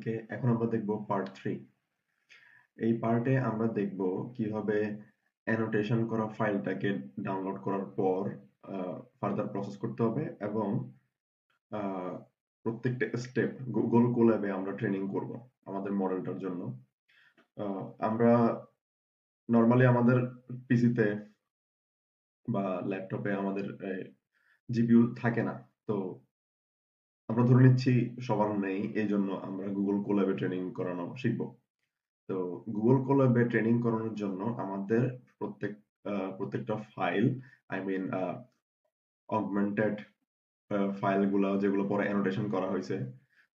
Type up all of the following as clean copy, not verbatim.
সবাইকে। এখন আমরা দেখব পার্ট 3। এই পার্টে আমরা দেখব কিভাবে অ্যানোটেশন করা ফাইলটাকে ডাউনলোড করার পর ফার্দার প্রসেস করতে হবে এবং আহ, প্রত্যেকটা স্টেপ গুগল কোল্যাবে আমরা ট্রেনিং করব আমাদের মডেলটার জন্য। আমরা নর্মালি আমাদের পিসিতে বা ল্যাপটপে আমাদের জিপিইউ থাকে না। তো আমরা ধরে নিচ্ছি সবার নেই, এই জন্য আমরা গুগল কোল্যাবে ট্রেনিং করানো শিখবো। তো গুগল কোল্যাবে ট্রেনিং করানোর জন্য আমাদের প্রত্যেকটা ফাইল, আই মিন অগমেন্টেড ফাইলগুলো যেগুলো পরে অ্যানোটেশন করা হয়েছে,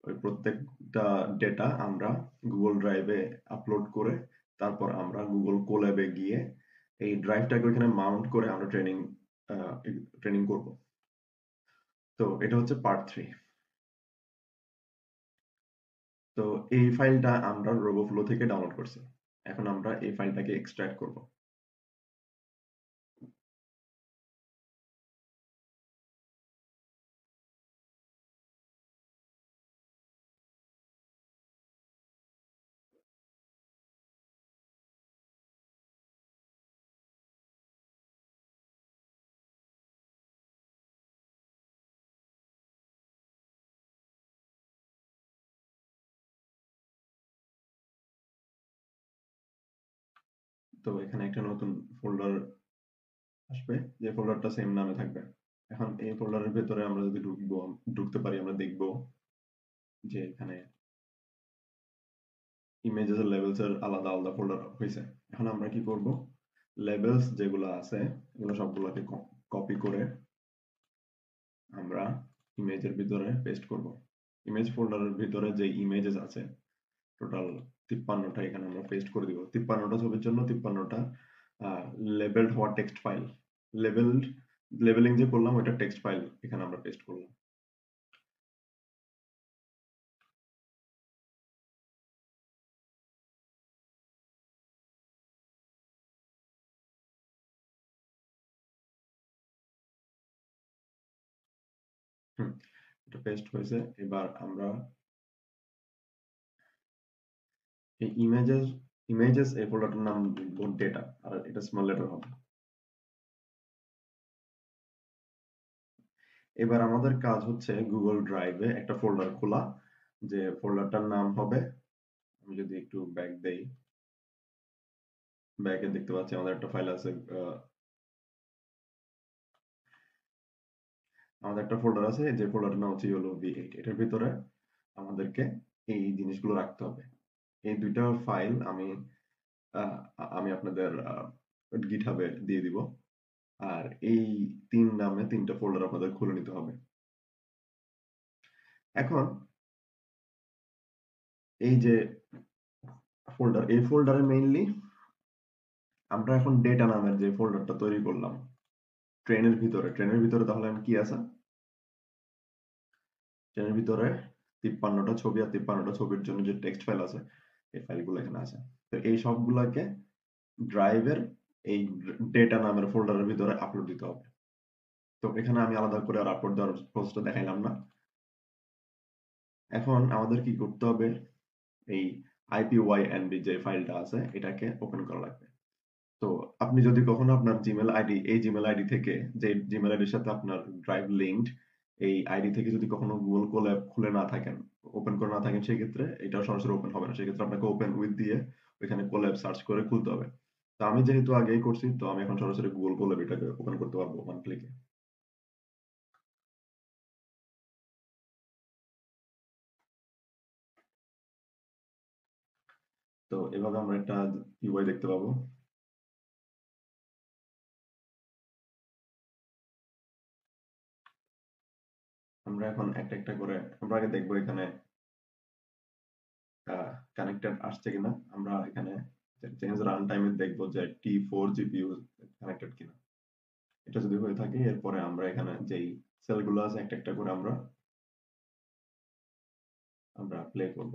ওই প্রত্যেকটা ডেটা আমরা গুগল ড্রাইভে আপলোড করে তারপর আমরা গুগল কোল্যাবে গিয়ে এই ড্রাইভটাকে ওইখানে মাউন্ট করে আমরা ট্রেনিং করব। তো এটা হচ্ছে পার্ট 3। তো এই ফাইলটা আমরা রোবোফ্লো থেকে ডাউনলোড করছি। এখন আমরা এই ফাইলটাকে এক্সট্রাক্ট করব। তো এখানে একটা নতুন ফোল্ডার আসবে, যে ফোল্ডারটা সেম নামে থাকবে। এখন এই ফোল্ডারের ভেতরে আমরা যদি ঢুকতে পারি, আমরা দেখব যে এখানে ইমেজেস আর লেভেলস এর আলাদা আলাদা ফোল্ডার হয়েছে। এখন আমরা কি করব, লেভেলস যেগুলো আছে এগুলো সবগুলোকে কপি করে আমরা ইমেজের ভিতরে পেস্ট করব। ইমেজ ফোল্ডারের ভিতরে যে ইমেজেস আছে টোটাল 53টা এখানে আমরা পেস্ট করে দিব। 53টা ছবির জন্য 53টা লেবেলড হওয়া টেক্সট ফাইল। লেবেলড লেবেলিং যে করলাম ওটা টেক্সট ফাইল এখানে আমরা পেস্ট করলাম। হুম, এটা পেস্ট হয়েছে। এবার আমরা এই ইমেজেস এই ফোল্ডারটার নাম দিব ডেটা, আর এটা স্মল লেটার হবে। এবার আমাদের কাজ হচ্ছে গুগল ড্রাইভে একটা ফোল্ডার খোলা, যে ফোল্ডারটার নাম হবে, আমি যদি একটু ব্যাক দেই, ব্যাকে দেখতে পাচ্ছি আমাদের একটা ফাইল আছে, আমাদের একটা ফোল্ডার আছে, যে ফোল্ডারটার নাম হচ্ছে ইয়েলো ভি8। এটার ভিতরে আমাদেরকে এই জিনিসগুলো রাখতে হবে। এই দুইটা ফাইল আহ, আমি আপনাদের গিটহাবে দিয়ে দিব। আর এই তিন নামে তিনটা ফোল্ডার আপনাদের খুলে নিতে হবে। এখন এই যে ফোল্ডার, এই ফোল্ডারে মেইনলি আমরা এখন ডেটা নামের যে ফোল্ডারটা তৈরি করলাম ট্রেনের ভিতরে তাহলে কি আছে, ট্রেনের ভিতরে 53টা ছবি আর 53টা ছবির জন্য যে টেক্সট ফাইল আছে এই ফাইলগুলো এখানে আছে। তো এই সবগুলাকে ড্রাইভের এই ডেটা নামের ফোল্ডারের ভিতরে আপলোড দিতে হবে। তো এখানে আমি আলাদা করে আর আপলোড দেওয়ার প্রসেসটা দেখাইলাম না। এখন আমাদের কি করতে হবে, এই IPYNB যে ফাইলটা আছে এটাকে ওপেন করা লাগবে। তো আপনি যদি কখনো আপনার জিমেল আইডি, এই জিমেল আইডি থেকে, যে জিমেল আইডির সাথে আপনার ড্রাইভ লিঙ্কড, এই আইডি থেকে যদি কখনো গুগল কোল্যাব খুলে না থাকেন, ওপেন করে না থাকেন, সেই ক্ষেত্রে এটা সরাসরি ওপেন হবে না। সেক্ষেত্রে আপনাকে ওপেন উইথ দিয়ে ওইখানে কোল্যাব সার্চ করে খুলতে হবে। তো আমি যেহেতু আগেই করছি, তো আমি এখন সরাসরি গুগল কোল্যাব এটাকে ওপেন করতে পারবো ওয়ান ক্লিকে। তো এভাবে আমরা একটা ইউআই দেখতে পাবো। আমরা এখন একটা একটা করে আমরা আগে দেখবো এখানে কানেক্টেড আসছে কিনা। আমরা এখানে চেঞ্জ রান টাইমে দেখবো যে T4 জিপিইউ কানেক্টেড কিনা। এটা যদি হয়ে থাকে, এরপরে আমরা এখানে যেই সেলগুলো আছে একটা একটা করে আমরা প্লে করব।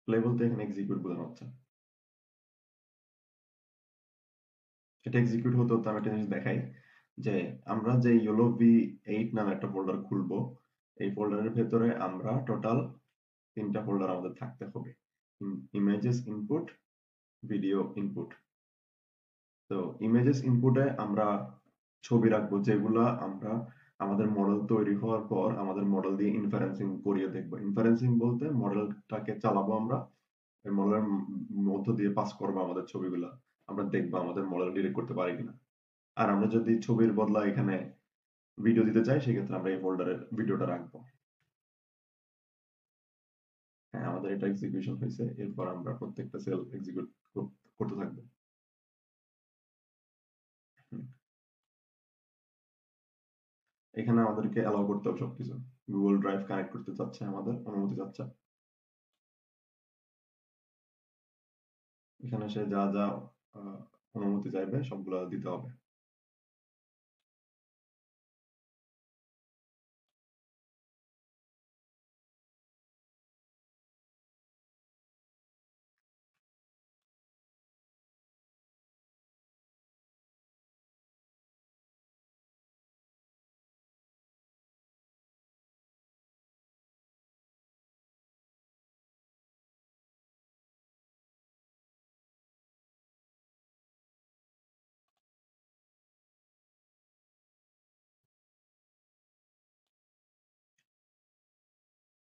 প্লে বলতে এখানে এক্সিকিউট বোঝানো হচ্ছে। এটা এক্সিকিউট হতে হতে আমি একটা জিনিস দেখাই, যে আমরা যে ইয়েলো ভি8 নামে একটা ফোল্ডার খুলবো, এই ফোল্ডারের ভেতরে আমরা টোটাল তিনটা ফোল্ডার আমাদের থাকতে হবে। Images input, video input. তো ইমেজেস ইনপুটে আমরা ছবি রাখবো যেগুলা আমরা আমাদের মডেল তৈরি হওয়ার পর আমাদের মডেল দিয়ে ইনফারেন্সিং করিয়ে দেখবো। ইনফারেন্সিং বলতে মডেলটাকে চালাবো আমরা, এই মডেলের মধ্য দিয়ে পাস করবো আমাদের ছবিগুলা, আমরা দেখবো আমাদের মডেল ডিটেক্ট করতে পারি কিনা। আর আমরা যদি ছবির বদলা এখানে ভিডিও দিতে চাই সেক্ষেত্রে আমরা এই ফোল্ডারের ভিডিওটা রাখবো। হ্যাঁ, আমাদের এটা এক্সিকিউশন হয়েছে, এরপর আমরা প্রত্যেকটা সেল এক্সিকিউট করতে থাকবো। এখানে আমাদেরকে অ্যালাউ করতে হবে সবকিছু। গুগল ড্রাইভ কানেক্ট করতে চাচ্ছে, আমাদের অনুমতি চাচ্ছে। এখানে সে যা যা অনুমতি চাইবে সবগুলো দিতে হবে।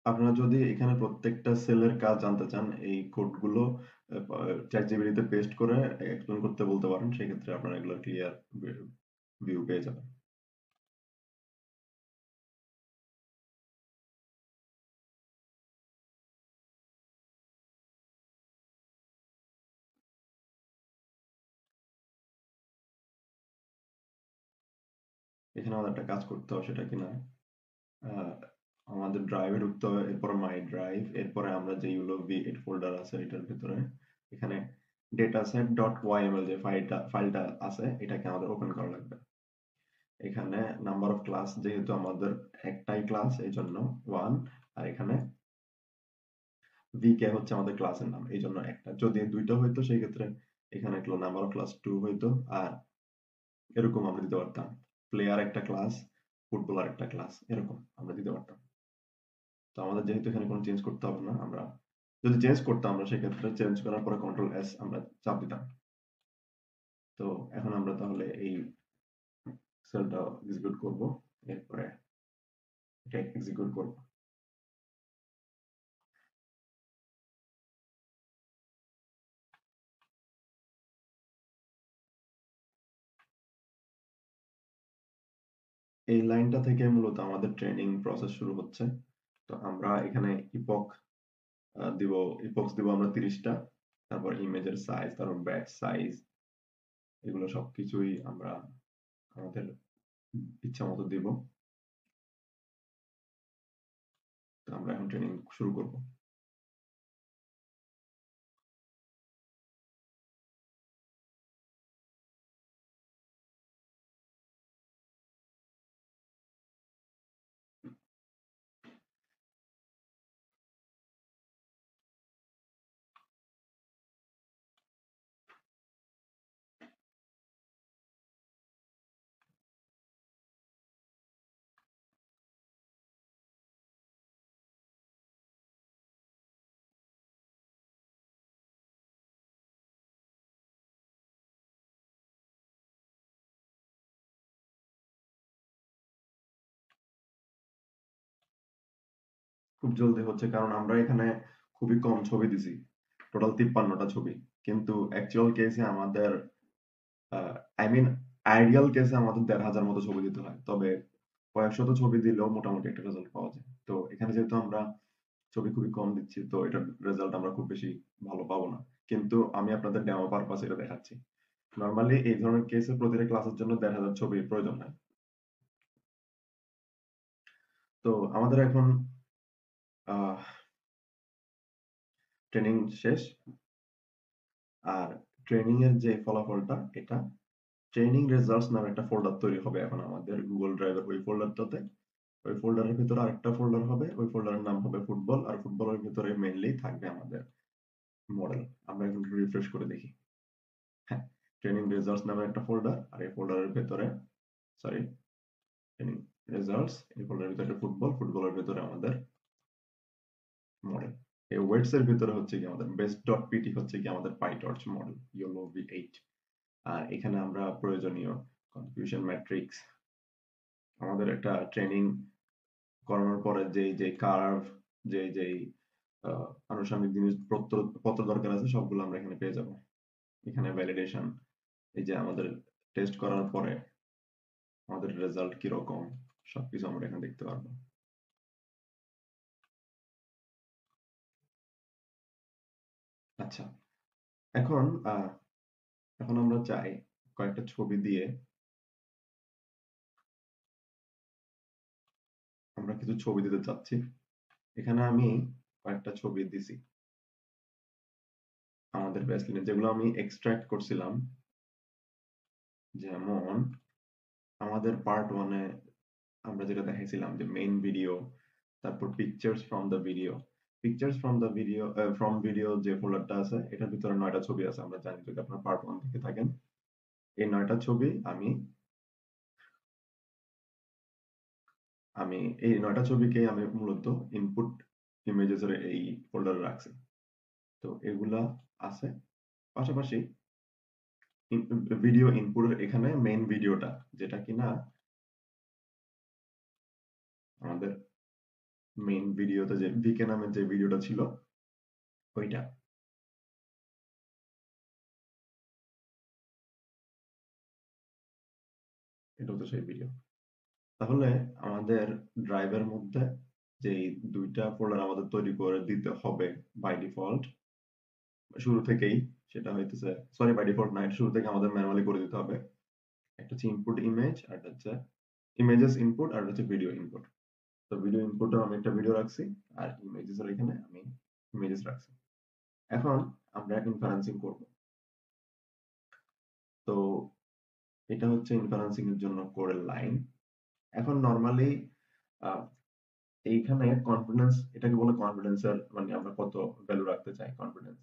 আপনারা যদি এখানে প্রত্যেকটা সেলের কাজ জানতে চান, এই কোডগুলো চ্যাটজিপিটিতে পেস্ট করে এক্সপ্লেন করতে বলতে পারেন, সেক্ষেত্রে আপনারা এগুলো ক্লিয়ার ভিউ পেয়ে যাবেন। এখানে আমাদের একটা কাজ করতে হবে, সেটা কিনা আমাদের ড্রাইভে ঢুকতে হবে, এরপরে মাই ড্রাইভ, এরপরে আমরা যেগুলো ভি8 ফোল্ডার আছে এটার ভিতরে এখানে dataset.yml যে ফাইলটা আছে এটাকে আমাদের ওপেন করা লাগবে। এখানে নাম্বার অফ ক্লাস যেহেতু আমাদের একটাই ক্লাস এই জন্য 1, আর এখানে vk হচ্ছে আমাদের ক্লাসের নাম এই জন্য একটা। যদি দুইটা হইতো সেই ক্ষেত্রে এখানে নাম্বার অফ ক্লাস 2 হইতো, আর এরকম আমরা দিতে পারতাম প্লেয়ার একটা ক্লাস, ফুটবলার একটা ক্লাস, এরকম আমরা দিতে পারতাম। তো আমাদের যেহেতু এখানে কোনো চেঞ্জ করতে হবে না, আমরা যদি চেঞ্জ করতাম আমরা সেক্ষেত্রে চেঞ্জ করার পরে কন্ট্রোল এস আমরা চাপ দিতাম। তো এখন আমরা তাহলে এই সেলটা এক্সিকিউট করব, এরপরে এটা এক্সিকিউট করব। এই লাইনটা থেকে মূলত আমাদের ট্রেনিং প্রসেস শুরু হচ্ছে। তো আমরা এখানে ইপক দিব, ইপক্স দিব আমরা 30টা, তারপর ইমেজের সাইজ, তারপর ব্যাচ সাইজ, এগুলো সবকিছুই আমরা আমাদের ইচ্ছা মতো দিব। তো আমরা এখন ট্রেনিং শুরু করব। খুব জলদি হচ্ছে কারণ আমরা এখানে খুবই কম ছবি দিছি, টোটাল 53টা ছবি। কিন্তু অ্যাকচুয়াল কেসে আমাদের আই মিন আইডিয়াল কেসে আমাদের 1,500 মতো ছবি দিতে হয়, তবে কয়েকশত ছবি দিলেও মোটামুটি একটা রেজাল্ট পাওয়া যায়। তো এখানে যেহেতু আমরা ছবি খুবই কম দিচ্ছি, তো এটার রেজাল্ট আমরা খুব বেশি ভালো পাবো না। কিন্তু আমি আপনাদের ডেমো পারপাস এটা দেখাচ্ছি। নর্মালি এই ধরনের কেসে প্রতিটা ক্লাসের জন্য 1,500 ছবির প্রয়োজন হয়। তো আমাদের এখন ট্রেনিং শেষ, আর ট্রেনিং এর যে ফলাফলটা এটা ট্রেনিং রেজাল্টস নামে একটা ফোল্ডার তৈরি হবে এখন আমাদের গুগল ড্রাইভের ওই ফোল্ডারটাতে। ওই ফোল্ডারের ভিতরে আরেকটা ফোল্ডার হবে, ওই ফোল্ডারের নাম হবে ফুটবল, আর ফুটবলের ভিতরে মেইনলি থাকবে আমাদের মডেল। আমরা এখন রিফ্রেশ করে দেখি। হ্যাঁ, ট্রেনিং রেজাল্টস নামে একটা ফোল্ডার, আর এই ফোল্ডারের ভিতরে সরি ট্রেনিং রেজাল্টস, এই ফোল্ডারের ভিতরে ফুটবল, ফুটবলের ভিতরে আমাদের মডেল। এই ওয়েটস এর ভিতরে হচ্ছে কি আমাদের best.pt হচ্ছে কি আমাদের PyTorch মডেল YOLO V8। আর এখানে আমরা প্রয়োজনীয় কনফিউশন ম্যাট্রিক্স, আমাদের একটা ট্রেনিং করানোর পরে যে কার্ভ, যে আনুষঙ্গিক জিনিসপত্র দরকার আছে সবগুলো আমরা এখানে পেয়ে যাব। এখানে ভ্যালিডেশন, এই যে আমাদের টেস্ট করার পরে আমাদের রেজাল্ট কিরকম সবকিছু আমরা এখানে দেখতে পারবো। আচ্ছা, এখন এখন আমরা চাই কয়েকটা ছবি দিয়ে আমরা কিছু ছবি দিতে চাচ্ছি। এখানে আমি কয়েকটা ছবি দিছি আমাদের বেসলাইনে, যেগুলো আমি এক্সট্রাক্ট করছিলাম। যেমন আমাদের পার্ট 1 এ আমরা যেটা দেখাইছিলাম যে মেইন ভিডিও, তারপর pictures from the video. Pictures from the video, from video যে ফোল্ডারটা আছে এটার ভিতরে 9টা ছবি আছে। আমরা জানি যদি আপনারা পার্ট 1 থেকে থাকেন, এই 9টা ছবি আমি আমি এই 9টা ছবিকে আমি মূলত ইনপুট ইমেজেস এর এই ফোল্ডারে রাখছি। তো এগুলা আছে। পাশাপাশি ভিডিও ইনপুটের এখানে মেইন ভিডিওটা, যেটা কিনা আমাদের মেইন ভিডিওতে যে ভিকে নামের যে ভিডিওটা ছিল ওইটা। এটা হচ্ছে সেই ভিডিও। তাহলে আমাদের ড্রাইভের মধ্যে যে দুইটা ফোল্ডার আমাদের তৈরি করে দিতে হবে বাই ডিফল্ট শুরু থেকেই, সেটা হইতেছে, সরি বাই ডিফল্ট না, এটা শুরু থেকে আমাদের ম্যানুয়ালি করে দিতে হবে। একটা হচ্ছে ইনপুট ইমেজ, আর একটা হচ্ছে ইমেজেস ইনপুট, আর হচ্ছে ভিডিও ইনপুট। তো ভিডিও ইনপুটে আমি একটা ভিডিও রাখছি, আর ইমেজেস এর এখানে আমি ইমেজেস রাখছি। এখন আমরা ইনফারেন্সিং করব। তো এটা হচ্ছে ইনফারেন্সিং এর জন্য কোডের লাইন। এখন নরমালি এইখানে কনফিডেন্স, এটাকে বলে কনফিডেন্সের, মানে আমরা কত ভ্যালু রাখতে চাই কনফিডেন্স।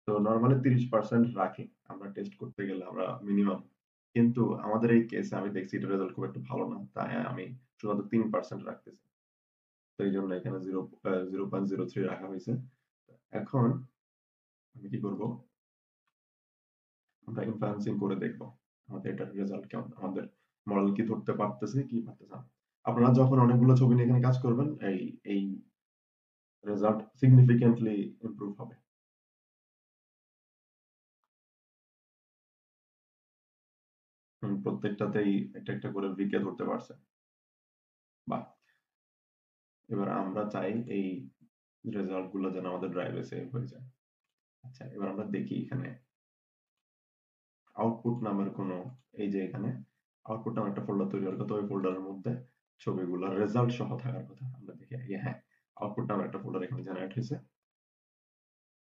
তো নরমালি 30% রাখি আমরা টেস্ট করতে গেলে, আমরা মিনিমাম। কিন্তু আমাদের এই কেসে আমি দেখছি এটা রেজাল্ট খুব একটা ভালো না, তাই আমি শুধুমাত্র 3% রাখতেছি। তো এই জন্য এখানে 0.03 রাখা হয়েছে। এখন আমি কি করব, আমরা ইনফারেন্সিং করে দেখব আমাদের এটার রেজাল্ট কেমন, আমাদের মডেল কি ধরতে পারতেছে কি পারতেছে না। আপনারা যখন অনেকগুলো ছবি নিয়ে এখানে কাজ করবেন, এই রেজাল্ট সিগনিফিকেন্টলি ইমপ্রুভ হবে। প্রত্যেকটাতেই একটা একটা করে ভিকে ধরতে পারছে। বাহ! এবার আমরা চাই এই রেজাল্ট গুলো যেন আমাদের ড্রাইভে সেভ হয়ে যায়। আচ্ছা, এবার আমরা দেখি এখানে আউটপুট নামের কোনো, এই যে এখানে আউটপুট নামের একটা ফোল্ডার তৈরি হওয়ার কথা, ওই ফোল্ডারের মধ্যে ছবিগুলো রেজাল্ট সহ থাকার কথা। আমরা দেখি আগে, হ্যাঁ, আউটপুট নামের একটা ফোল্ডার এখানে জেনারেট হয়েছে।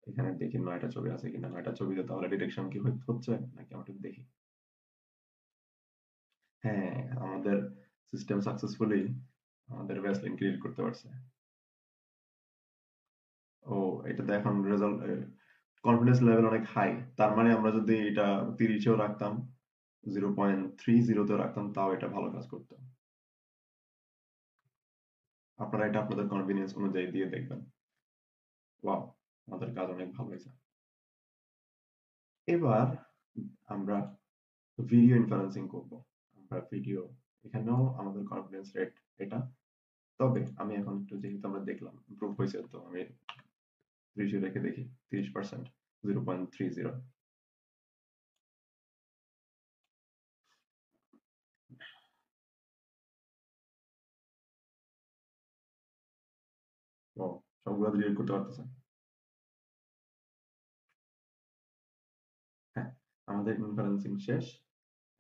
এখানে দেখি 9টা ছবি আছে কিনা। 9টা ছবিতে তাহলে ডিটেকশন কি হচ্ছে নাকি আমরা একটু দেখি। হ্যাঁ, আমাদের সিস্টেম সাকসেসফুলি আমাদের বেসলাইন ক্রিয়েট করতে পারছে। ও, এটাতে এখন রেজাল্ট কনফিডেন্স লেভেল অনেক হাই। তার মানে আমরা যদি এটা 30-এও রাখতাম, 0.30 তেও রাখতাম, তাও এটা ভালো কাজ করতো। আপনারা এটা আপনাদের কনভিনিয়েন্স অনুযায়ী দিয়ে দেখবেন। ওয়াও, আমাদের কাজ অনেক ভালো হয়েছে। এবার আমরা ভিডিও ইনফারেন্সিং করব। আমরা ভিডিও, এখানেও আমাদের কনফিডেন্স রেট এটা। তবে আমি এখন একটু, যেহেতু আমরা দেখলাম ইমপ্রুভ হয়েছে, তো আমি 30 রেখে দেখি। 30%, 0.30। ও, সবগুলো ডিলিট করতে পারতেছে। হ্যাঁ, আমাদের ইনফারেন্সিং শেষ।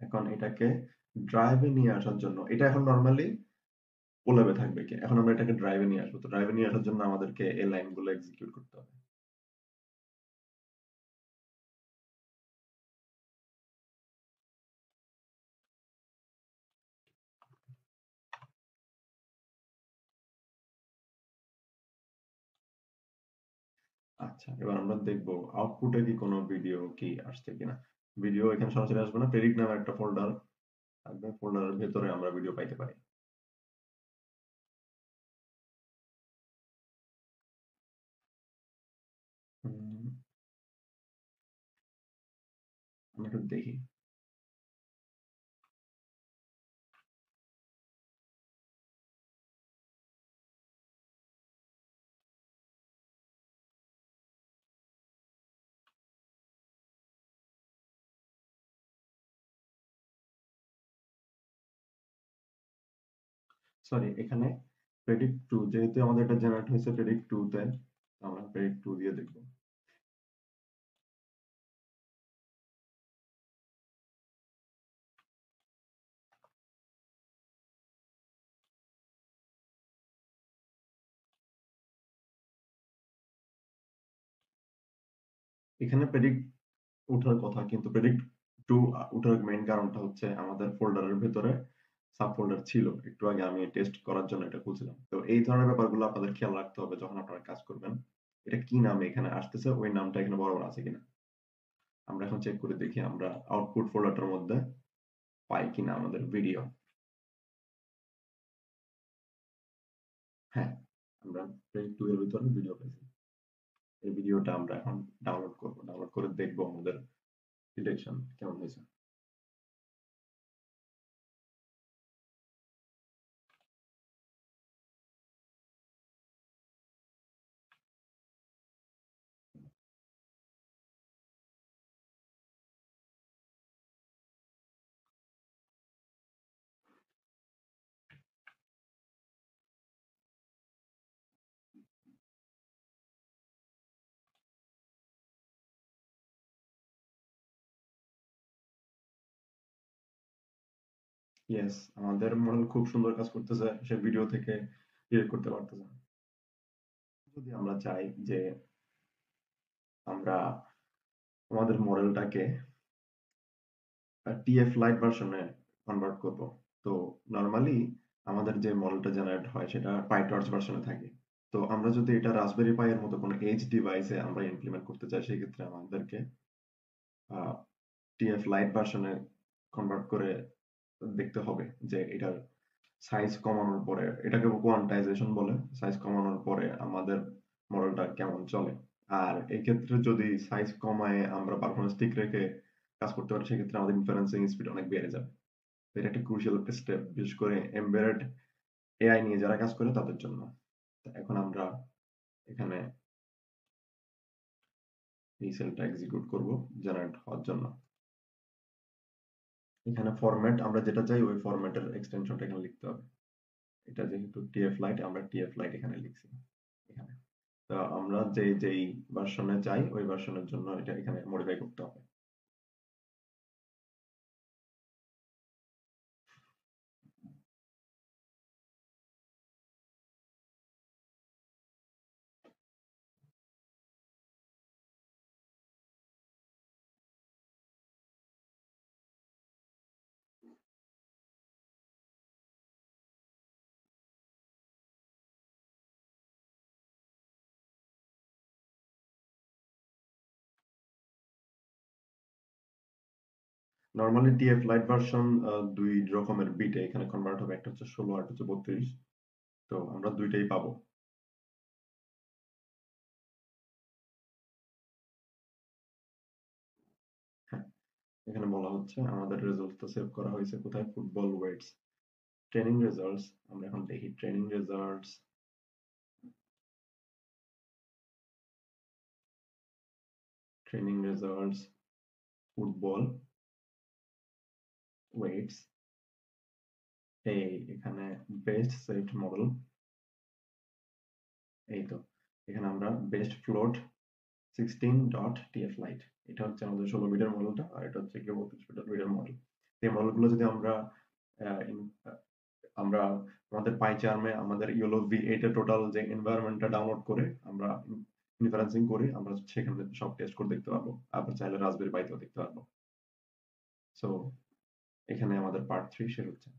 এখন এটাকে ড্রাইভে নিয়ে আসার জন্য, এটা এখন নরমালি কোল্যাবে থাকবে কি, এখন আমরা এটাকে ড্রাইভে নিয়ে আসবো। তো ড্রাইভে নিয়ে আসার জন্য আমাদেরকে এই লাইনগুলো এক্সিকিউট করতে হবে। আচ্ছা, এবার আমরা দেখবো আউটপুটে কি কোনো ভিডিও কি আসছে কিনা। ভিডিও এখানে সরাসরি আসবে না, প্রেডিক্ট নামে একটা ফোল্ডার থাকবে, ফোল্ডারের ভেতরে আমরা ভিডিও পাইতে পারি। আমরা একটু দেখি। সরি, এখানে predict 2 যেহেতু আমাদের এটা জেনারেট হয়েছে predict 2 তে, আমরা predict 2 দিয়ে দেখব। এখানে predict ওঠার কথা, কিন্তু predict 2 ওঠার মেইন কারণটা হচ্ছে আমাদের ফোল্ডারের ভেতরে সাব ফোল্ডার ছিল। একটু আগে আমি টেস্ট করার জন্য এটা খুলছিলাম। তো এই ধরনের ব্যাপারগুলো আপনাদের খেয়াল রাখতে হবে যখন আপনারা কাজ করবেন। এটা কি নামে এখানে আসতেছে, ওই নামটা এখানে বরাবর আছে কিনা। আমরা এখন চেক করে দেখি আমরা আউটপুট ফোল্ডারটার মধ্যে পাই কিনা আমাদের ভিডিও। হ্যাঁ, আমরা predict 2 এর ভিতরে ভিডিও পাইছি। এই ভিডিওটা আমরা এখন ডাউনলোড করব। ডাউনলোড করে দেখব আমাদের ডিটেকশন কেমন হয়েছে। ইয়েস, আমাদের মডেল খুব সুন্দর কাজ করতেছে, সে ভিডিও থেকে ডিরেক্ট করতে পারতেছে। যদি আমরা চাই যে আমরা আমাদের মডেলটাকে টিএফ লাইট ভার্সনে কনভার্ট করব, তো নরমালি আমাদের যে মডেলটা জেনারেট হয় সেটা পাইটর্চ ভার্সনে থাকে। তো আমরা যদি এটা রাসবেরি পাই এর মতো কোনো এজ ডিভাইসে আমরা ইমপ্লিমেন্ট করতে চাই, সেক্ষেত্রে আমাদেরকে টিএফ লাইট ভার্সনে কনভার্ট করে দেখতে হবে যে এটার সাইজ কমানোর পরে, এটাকে কোয়ান্টাইজেশন বলে, সাইজ কমানোর পরে আমাদের মডেলটা কেমন চলে। আর এই ক্ষেত্রে যদি সাইজ কমায় আমরা পারফরম্যান্স ঠিক রেখে কাজ করতে পারি, সেক্ষেত্রে আমাদের ইনফারেন্সিং স্পিড অনেক বেড়ে যাবে। তো এটা একটা ক্রুশিয়াল একটা স্টেপ, বিশেষ করে এমবেডেড এআই নিয়ে যারা কাজ করে তাদের জন্য। তো এখন আমরা এখানে এই সেলটা এক্সিকিউট করব জেনারেট হওয়ার জন্য। এখানে ফরম্যাট আমরা যেটা চাই ওই ফরম্যাটের এক্সটেনশনটা এখানে লিখতে হবে। এটা যেহেতু টিএফ লাইট, আমরা টিএফ লাইট এখানে লিখছি এখানে। তো আমরা যেই ভার্সনে চাই ওই ভার্সনের জন্য এটা এখানে মডিফাই করতে হবে। নরমালি টিএফ লাইট ভার্সন দুই রকমের বিটে এখানে কনভার্ট হবে, একটা হচ্ছে 16 আর হচ্ছে 32। তো আমরা দুইটাই পাবো। হ্যাঁ, এখানে বলা হচ্ছে আমাদের রেজাল্টটা সেভ করা হয়েছে কোথায়, ফুটবল ওয়েটস ট্রেনিং রেজাল্টস। আমরা এখন দেখি training results, training results football weights. এই এখানে বেস্ট সেভড মডেল, এই তো এখানে আমরা বেস্ট ফ্লোট 16.tf লাইট, এটা হচ্ছে আমাদের 16 বিটের মডেলটা, আর এটা হচ্ছে 32 বিটের মডেল। এই মডেলগুলো যদি আমরা আমরা আমাদের পাই চার্মে আমাদের ইয়েলো ভি8 এর টোটাল যে এনভায়রনমেন্টটা ডাউনলোড করে আমরা ইনফারেন্সিং করি, আমরা সেখানে সব টেস্ট করে দেখতে পারবো। আবার চাইলে রাসবেরি পাইতেও দেখতে পারবো। সো এখানে আমাদের পার্ট 3 শেষ হচ্ছে।